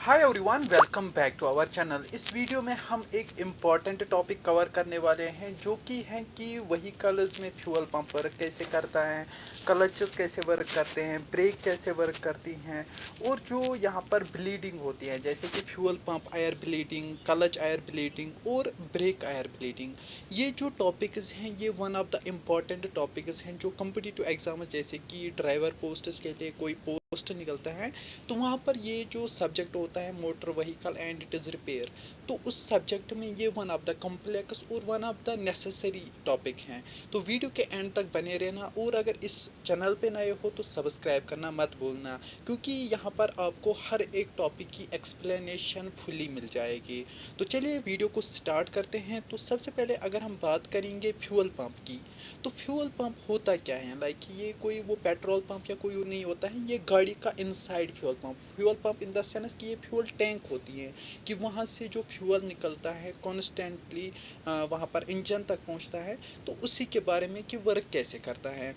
Hi everyone, welcome back to our channel. इस video में हम एक इम्पॉर्टेंट टॉपिक कवर करने वाले हैं जो कि है कि व्हीकल्स में फ्यूल पंप वर्क कैसे करता है, क्लचेस कैसे वर्क करते हैं, ब्रेक कैसे वर्क करती हैं और जो यहाँ पर ब्लीडिंग होती है जैसे कि fuel pump air bleeding, clutch air bleeding और ब्रेक एयर ब्लीडिंग। ये जो टॉपिक्स हैं ये one of the important topics हैं जो कम्पिटिटिव एग्जाम जैसे कि ड्राइवर पोस्ट्स के लिए कोई पोस्ट निकलता है तो वहाँ पर ये जो सब्जेक्ट होता है motor vehicle and it is repair, तो उस सब्जेक्ट में ये वन ऑफ द कॉम्प्लेक्स और one of the necessary topic हैं। तो वीडियो के एंड तक बने रहना और अगर इस चैनल पे नए हो तो सब्सक्राइब करना मत भूलना, क्योंकि यहाँ पर आपको हर एक टॉपिक की एक्सप्लेनेशन फुली मिल जाएगी। तो चलिए वीडियो को स्टार्ट करते हैं। तो सबसे पहले अगर हम बात करेंगे फ्यूल पंप की, तो फ्यूल पंप होता क्या है, लाइक ये कोई वो पेट्रोल पंप या कोई नहीं होता है, ये गाड़ी का inside fuel pump in the sense कि ये फ्यूल टैंक होती है कि वहाँ से जो फ्यूल निकलता है कॉन्स्टेंटली वहाँ पर इंजन तक पहुँचता है। तो उसी के बारे में कि वर्क कैसे करता है।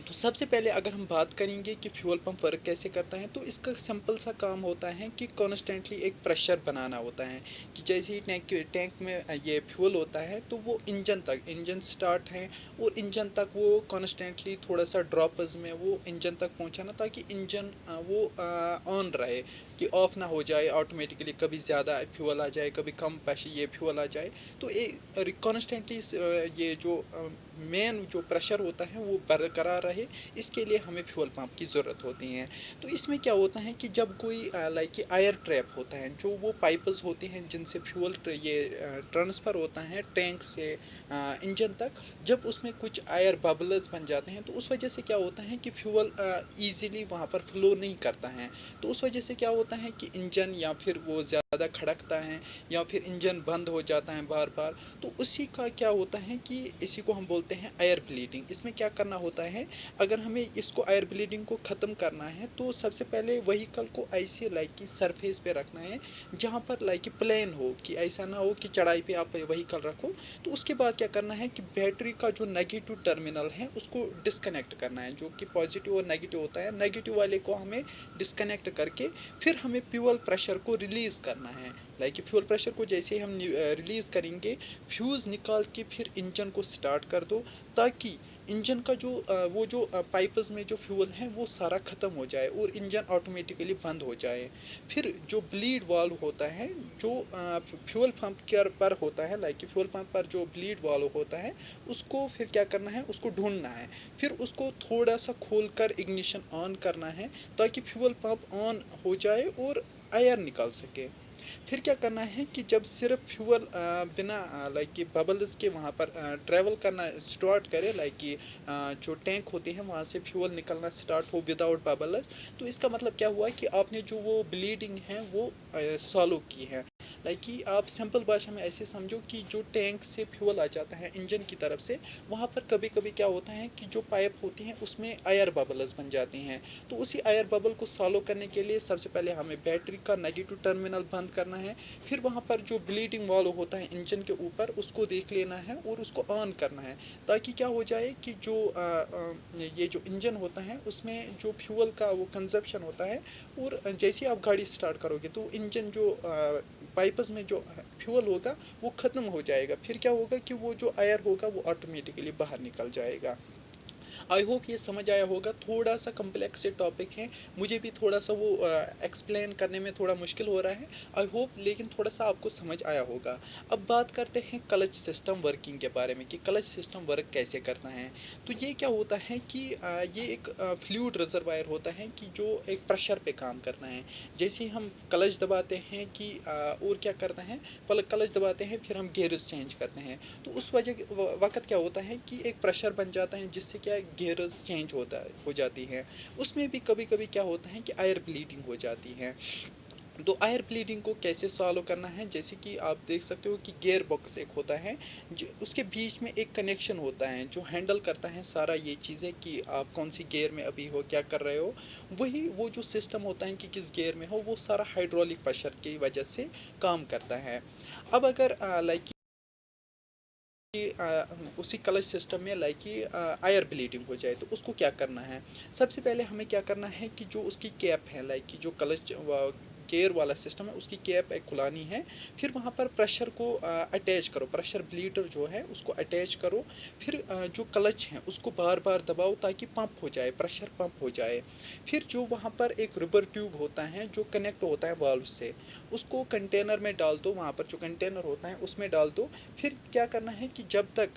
तो सबसे पहले अगर हम बात करेंगे कि फ्यूल पंप वर्क कैसे करता है, तो इसका सिंपल सा काम होता है कि कॉन्स्टेंटली एक प्रेशर बनाना होता है कि जैसे ही टैंक में ये फ्यूल होता है तो वो इंजन स्टार्ट है और इंजन तक वो कॉन्स्टेंटली थोड़ा सा ड्रॉपर्स में वो इंजन तक पहुंचाना ताकि इंजन वो ऑन रहे, कि ऑफ ना हो जाए ऑटोमेटिकली, कभी ज़्यादा फ्यूल आ जाए कभी कम पैसे ये फ्यूल आ जाए। तो एक कॉन्स्टेंटली ये जो मेन जो प्रेशर होता है वो बरकरार रहे, इसके लिए हमें फ्यूल पंप की ज़रूरत होती है। तो इसमें क्या होता है कि जब कोई लाइक एयर ट्रैप होता है, जो वो पाइप्स होती हैं जिनसे फ्यूल ये ट्रांसफ़र होता है टैंक से इंजन तक, जब उसमें कुछ एयर बबल्स बन जाते हैं तो उस वजह से क्या होता है कि फ्यूल ईज़िली वहाँ पर फ्लो नहीं करता है। तो उस वजह से क्या होता है कि इंजन या फिर वो ज़्यादा खड़कता है या फिर इंजन बंद हो जाता है बार बार। तो उसी का क्या होता है कि इसी को हम बोलते हैं एयर ब्लीडिंग। इसमें क्या करना होता है, अगर हमें इसको एयर ब्लीडिंग को ख़त्म करना है तो सबसे पहले व्हीकल को ऐसे लाइक की सरफेस पे रखना है जहाँ पर लाइक की प्लेन हो, कि ऐसा ना हो कि चढ़ाई पे आप व्हीकल रखो। तो उसके बाद क्या करना है कि बैटरी का जो नेगेटिव टर्मिनल है उसको डिस्कनेक्ट करना है, जो कि पॉजिटिव और नेगेटिव होता है, नेगेटिव वाले को हमें डिस्कनेक्ट करके फिर हमें फ्यूल प्रेशर को रिलीज़ करना है। लाइक फ्यूल प्रेशर को जैसे ही हम रिलीज़ करेंगे, फ्यूज़ निकाल के फिर इंजन को स्टार्ट कर दो ताकि इंजन का जो वो जो पाइप्स में जो फ्यूल है वो सारा ख़त्म हो जाए और इंजन ऑटोमेटिकली बंद हो जाए। फिर जो ब्लीड वाल्व होता है जो फ्यूल पंप के पर होता है, लाइक फ्यूल पंप पर जो ब्लीड वाल्व होता है उसको फिर क्या करना है, उसको ढूंढना है, फिर उसको थोड़ा सा खोल कर इग्निशन ऑन करना है ताकि फ्यूल पंप ऑन हो जाए और एयर निकल सके। फिर क्या करना है कि जब सिर्फ फ्यूल बिना लाइक कि बबल्स के वहाँ पर ट्रैवल करना स्टार्ट करे, लाइक कि जो टैंक होती है वहाँ से फ्यूल निकलना स्टार्ट हो विदाउट बबल्स, तो इसका मतलब क्या हुआ कि आपने जो वो ब्लीडिंग है वो सॉलो की है। लाइक कि आप सिंपल भाषा में ऐसे समझो कि जो टैंक से फ्यूल आ जाता है इंजन की तरफ से, वहाँ पर कभी कभी क्या होता है कि जो पाइप होती हैं उसमें एयर बबल्स बन जाती हैं। तो उसी एयर बबल को सॉलो करने के लिए सबसे पहले हमें बैटरी का नेगेटिव टर्मिनल बंद करना है, फिर वहाँ पर जो ब्लीडिंग वाल्व होता है इंजन के ऊपर उसको देख लेना है और उसको ऑन करना है ताकि क्या हो जाए कि जो ये जो इंजन होता है उसमें जो फ्यूल का वो कंजप्शन होता है, और जैसे ही आप गाड़ी स्टार्ट करोगे तो इंजन जो पाइप्स में जो फ्यूल होगा वो ख़त्म हो जाएगा। फिर क्या होगा कि वो जो एयर होगा वो ऑटोमेटिकली बाहर निकल जाएगा। आई होप ये समझ आया होगा। थोड़ा सा कम्प्लेक्स से टॉपिक है, मुझे भी थोड़ा सा वो एक्सप्लेन करने में थोड़ा मुश्किल हो रहा है। आई होप लेकिन थोड़ा सा आपको समझ आया होगा। अब बात करते हैं क्लच सिस्टम वर्किंग के बारे में कि क्लच सिस्टम वर्क कैसे करता है। तो ये क्या होता है कि ये एक फ्लूइड रिजर्वायर होता है कि जो एक प्रेशर पे काम करता है। जैसे ही हम क्लच दबाते हैं कि और क्या करते हैं, पहले क्लच दबाते हैं फिर हम गियर्स चेंज करते हैं, तो उस वक्त क्या होता है कि एक प्रेशर बन जाता है जिससे क्या गियर्स चेंज हो जाती हैं। उसमें भी कभी कभी क्या होता है कि एयर ब्लीडिंग हो जाती है। तो एयर ब्लीडिंग को कैसे सॉल्व करना है, जैसे कि आप देख सकते हो कि गियर बॉक्स एक होता है जो उसके बीच में एक कनेक्शन होता है जो हैंडल करता है सारा ये चीज़ें कि आप कौन सी गियर में अभी हो, क्या कर रहे हो। वही वो जो सिस्टम होता है कि किस गियर में हो, वो सारा हाइड्रोलिक प्रेशर की वजह से काम करता है। अब अगर लाइक कि उसी क्लच सिस्टम में लाइक कि एयर ब्लीडिंग हो जाए तो उसको क्या करना है। सबसे पहले हमें क्या करना है कि जो उसकी कैप है, लाइक कि जो क्लच गेयर वाला सिस्टम है उसकी कैप एक खुलानी है। फिर वहाँ पर प्रेशर को अटैच करो, प्रेशर ब्लीडर जो है उसको अटैच करो। फिर जो क्लच है उसको बार बार दबाओ ताकि पंप हो जाए, प्रेशर पंप हो जाए। फिर जो वहाँ पर एक रबर ट्यूब होता है जो कनेक्ट होता है वाल्व से, उसको कंटेनर में डाल दो, वहाँ पर जो कंटेनर होता है उसमें डाल दो। फिर क्या करना है कि जब तक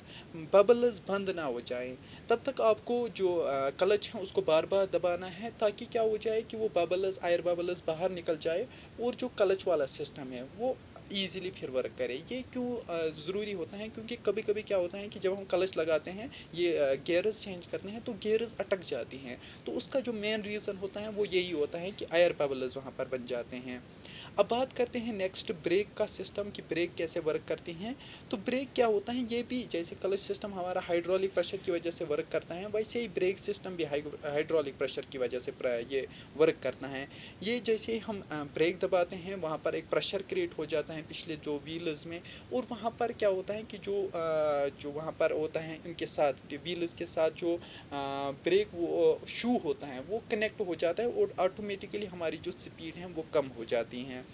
बबल्स बंद ना हो जाए तब तक आपको जो क्लच है उसको बार बार दबाना है, ताकि क्या हो जाए कि वो बबल्स, एयर बबल्स बाहर निकल जाए और जो क्लच वाला सिस्टम है वो ईजिली फिर वर्क करे। ये क्यों ज़रूरी होता है, क्योंकि कभी कभी क्या होता है कि जब हम क्लच लगाते हैं, ये गियर्स चेंज करते हैं तो गियर्स अटक जाती हैं। तो उसका जो मेन रीज़न होता है वो यही होता है कि एयर बबल्स वहाँ पर बन जाते हैं। अब बात करते हैं नेक्स्ट ब्रेक का सिस्टम, कि ब्रेक कैसे वर्क करती हैं। तो ब्रेक क्या होता है, ये भी जैसे क्लच सिस्टम हमारा हाइड्रोलिक प्रेशर की वजह से वर्क करता है, वैसे ही ब्रेक सिस्टम भी हाइड्रोलिक प्रेशर की वजह से ये वर्क करता है। ये जैसे हम ब्रेक दबाते हैं वहाँ पर एक प्रेशर क्रिएट हो जाता है पिछले जो व्हील्स में, और वहाँ पर क्या होता है कि जो वहाँ पर होता है इनके साथ व्हील्स के साथ जो ब्रेक वो शू होता है वो कनेक्ट हो जाता है, और ऑटोमेटिकली हमारी जो स्पीड है वो कम हो जाती हैं।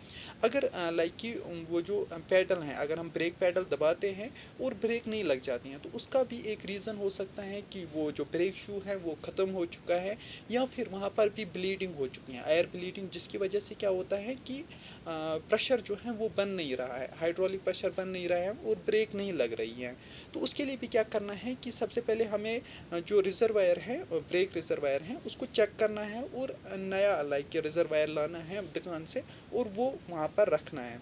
अगर लाइक कि वो जो पैडल हैं, अगर हम ब्रेक पैडल दबाते हैं और ब्रेक नहीं लग जाती हैं, तो उसका भी एक रीज़न हो सकता है कि वो जो ब्रेक शू है वो ख़त्म हो चुका है, या फिर वहाँ पर भी ब्लीडिंग हो चुकी है, एयर ब्लीडिंग, जिसकी वजह से क्या होता है कि प्रेशर जो है वो बन नहीं रहा है, हाइड्रोलिक प्रेशर बन नहीं रहा है और ब्रेक नहीं लग रही है। तो उसके लिए भी क्या करना है कि सबसे पहले हमें जो रिजर्वायर है, ब्रेक रिजर्वायर है, उसको चेक करना है और नया लाइक रिजर्वायर लाना है दुकान से और वो वहाँ पर रखना है।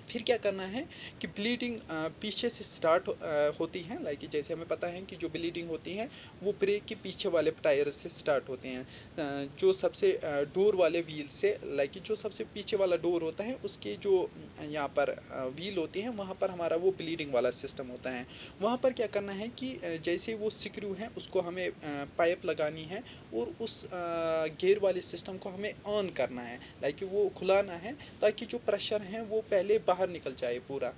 फिर क्या करना है कि ब्लीडिंग पीछे से स्टार्ट होती है, लाइक जैसे हमें पता है कि जो ब्लीडिंग होती है वो ब्रेक के पीछे वाले टायर से स्टार्ट होते हैं। जो सबसे डोर वाले व्हील से, लाइक जो सबसे पीछे वाला डोर होता है उसके जो यहाँ पर व्हील होती है वहाँ पर हमारा वो ब्लीडिंग वाला सिस्टम होता है। वहाँ पर क्या करना है कि जैसे वो स्क्रू है उसको हमें पाइप लगानी है और उस गियर वाले सिस्टम को हमें ऑन करना है, लाइक वो खुलाना है ताकि जो प्रेशर है वो पहले बाहर निकल जाए पूरा।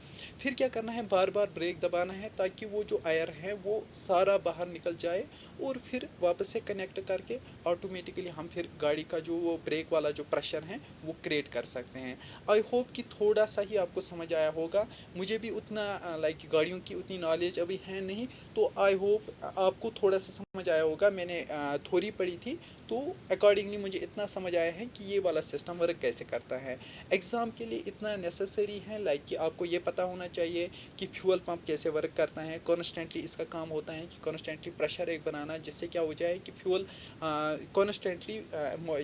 फिर क्या करना है, बार बार ब्रेक दबाना है ताकि वो जो एयर है वो सारा बाहर निकल जाए, और फिर वापस से कनेक्ट करके ऑटोमेटिकली हम फिर गाड़ी का जो वो ब्रेक वाला जो प्रेशर है वो क्रिएट कर सकते हैं। आई होप कि थोड़ा सा ही आपको समझ आया होगा। मुझे भी उतना लाइक गाड़ियों की उतनी नॉलेज अभी है नहीं, तो आई होप आपको थोड़ा सा समझ आया होगा। मैंने थ्योरी पढ़ी थी तो अकॉर्डिंगली मुझे इतना समझ आया है कि ये वाला सिस्टम वर्क कैसे करता है। एग्ज़ाम के लिए इतना नेसेसरी है, लाइक कि आपको ये पता होना चाहिए कि फ्यूल पंप कैसे वर्क करता है। कॉन्स्टेंटली इसका काम होता है कि कॉन्स्टेंटली प्रेशर एक बनाना, जिससे क्या हो जाए कि फ्यूल कॉन्स्टेंटली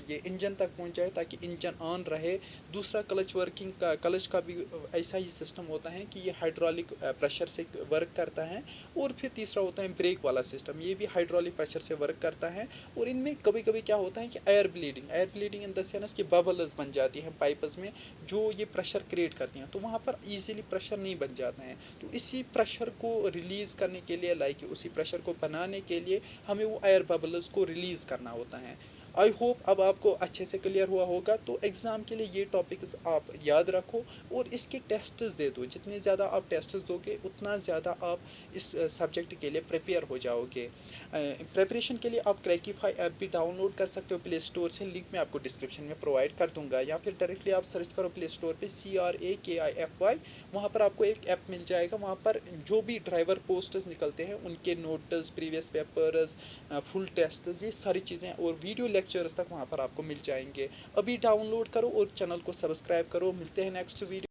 ये इंजन तक पहुंच जाए ताकि इंजन ऑन रहे। दूसरा क्लच वर्किंग का, क्लच का भी ऐसा ही सिस्टम होता है कि ये हाइड्रोलिक प्रेशर से वर्क करता है। और फिर तीसरा होता है ब्रेक वाला सिस्टम, ये भी हाइड्रोलिक प्रेशर से वर्क करता है। और इनमें कभी कभी क्या होता है कि air bleeding in the sense कि बबल्स बन जाती हैं पाइप्स में जो ये प्रेशर क्रिएट करती हैं, तो वहाँ पर इजीली प्रेशर नहीं बन जाता है। तो इसी प्रेशर को रिलीज़ करने के लिए, लाइक उसी प्रेशर को बनाने के लिए हमें वो एयर बबल्स को रिलीज़ करना होता है। आई होप अब आपको अच्छे से क्लियर हुआ होगा। तो एग्ज़ाम के लिए ये टॉपिक्स आप याद रखो और इसके टेस्ट्स दे दो। जितने ज़्यादा आप टेस्ट्स दोगे उतना ज़्यादा आप इस सब्जेक्ट के लिए प्रिपेयर हो जाओगे। प्रिपरेशन के लिए आप क्रैकीफाई ऐप भी डाउनलोड कर सकते हो प्ले स्टोर से, लिंक मैं आपको डिस्क्रिप्शन में प्रोवाइड कर दूंगा, या फिर डायरेक्टली आप सर्च करो प्ले स्टोर पे CRAKIFY। वहाँ पर आपको एक ऐप मिल जाएगा, वहाँ पर जो भी ड्राइवर पोस्टर्स निकलते हैं उनके notes, previous papers, full test, ये सारी चीज़ें और वीडियो लेक्चर्स तक वहाँ पर आपको मिल जाएंगे। अभी डाउनलोड करो और चैनल को सब्सक्राइब करो। मिलते हैं नेक्स्ट वीडियो।